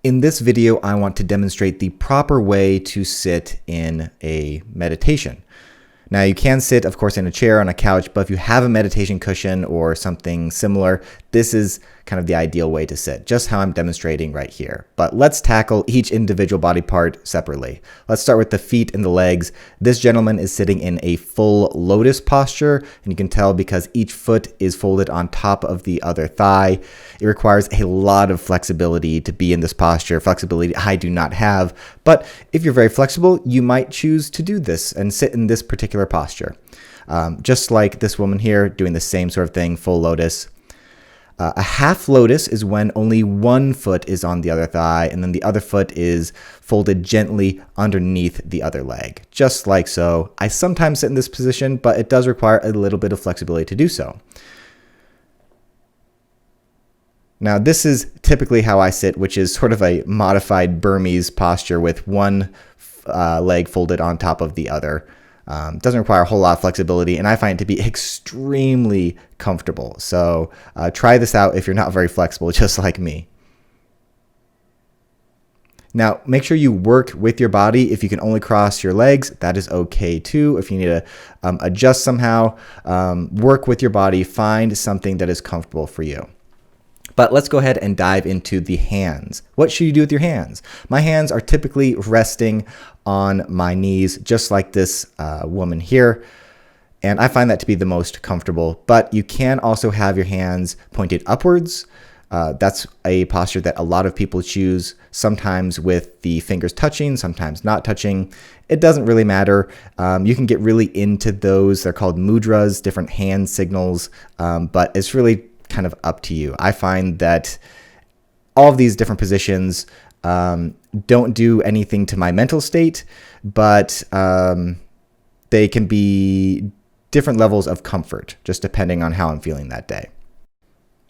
In this video, I want to demonstrate the proper way to sit in a meditation. Now, you can sit, of course, in a chair, on a couch, but if you have a meditation cushion or something similar, this is kind of the ideal way to sit, just how I'm demonstrating right here. But let's tackle each individual body part separately. Let's start with the feet and the legs. This gentleman is sitting in a full lotus posture, and you can tell because each foot is folded on top of the other thigh. It requires a lot of flexibility to be in this posture, flexibility I do not have. But if you're very flexible, you might choose to do this and sit in this particular posture. Just like this woman here doing the same sort of thing, full lotus. A half lotus is when only one foot is on the other thigh and then the other foot is folded gently underneath the other leg, just like so. I sometimes sit in this position, but it does require a little bit of flexibility to do so. Now, this is typically how I sit, which is sort of a modified Burmese posture with one leg folded on top of the other. Doesn't require a whole lot of flexibility, and I find it to be extremely comfortable. So try this out if you're not very flexible, just like me. Now, make sure you work with your body. If you can only cross your legs, that is okay too. If you need to adjust somehow, work with your body, find something that is comfortable for you. But let's go ahead and dive into the hands. What should you do with your hands? My hands are typically resting on my knees, just like this woman here. And I find that to be the most comfortable. But you can also have your hands pointed upwards. That's a posture that a lot of people choose, sometimes with the fingers touching, sometimes not touching. It doesn't really matter. You can get really into those. They're called mudras, different hand signals, but it's really kind of up to you. I find that all of these different positions don't do anything to my mental state, but they can be different levels of comfort, just depending on how I'm feeling that day.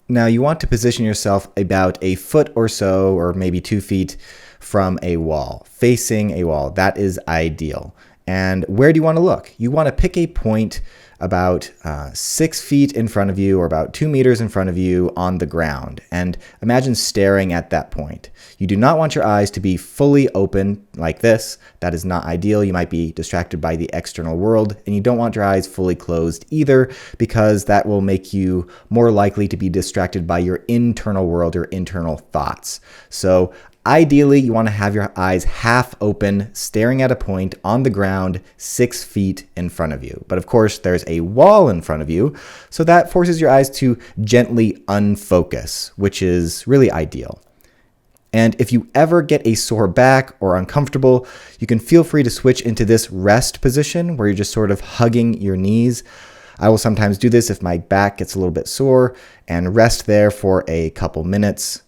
Now, you want to position yourself about a foot or so, or maybe 2 feet from a wall, facing a wall. That is ideal. And where do you want to look? You want to pick a point about 6 feet in front of you or about 2 meters in front of you on the ground, and imagine staring at that point. You do not want your eyes to be fully open like this. That is not ideal. You might be distracted by the external world, and you don't want your eyes fully closed either, because that will make you more likely to be distracted by your internal world or internal thoughts. So ideally, you want to have your eyes half open, staring at a point on the ground 6 feet in front of you. But of course, there's a wall in front of you, so that forces your eyes to gently unfocus, which is really ideal. And if you ever get a sore back or uncomfortable, you can feel free to switch into this rest position where you're just sort of hugging your knees. I will sometimes do this if my back gets a little bit sore and rest there for a couple minutes.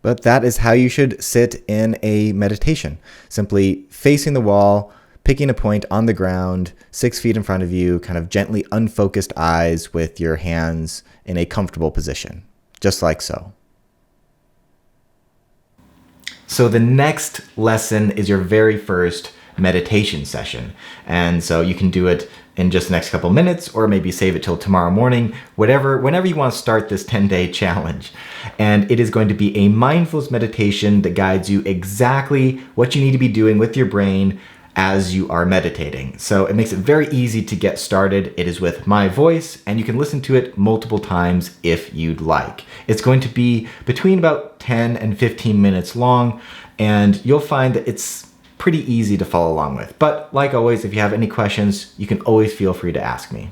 But that is how you should sit in a meditation. Simply facing the wall, picking a point on the ground, 6 feet in front of you, kind of gently unfocused eyes with your hands in a comfortable position, just like so. So the next lesson is your very first meditation session. And so you can do it in just the next couple minutes, or maybe save it till tomorrow morning, whenever you want to start this 10-day challenge. And it is going to be a mindfulness meditation that guides you exactly what you need to be doing with your brain as you are meditating. So it makes it very easy to get started. It is with my voice, and you can listen to it multiple times if you'd like. It's going to be between about 10 and 15 minutes long, and you'll find that it's pretty easy to follow along with. But like always, if you have any questions, you can always feel free to ask me.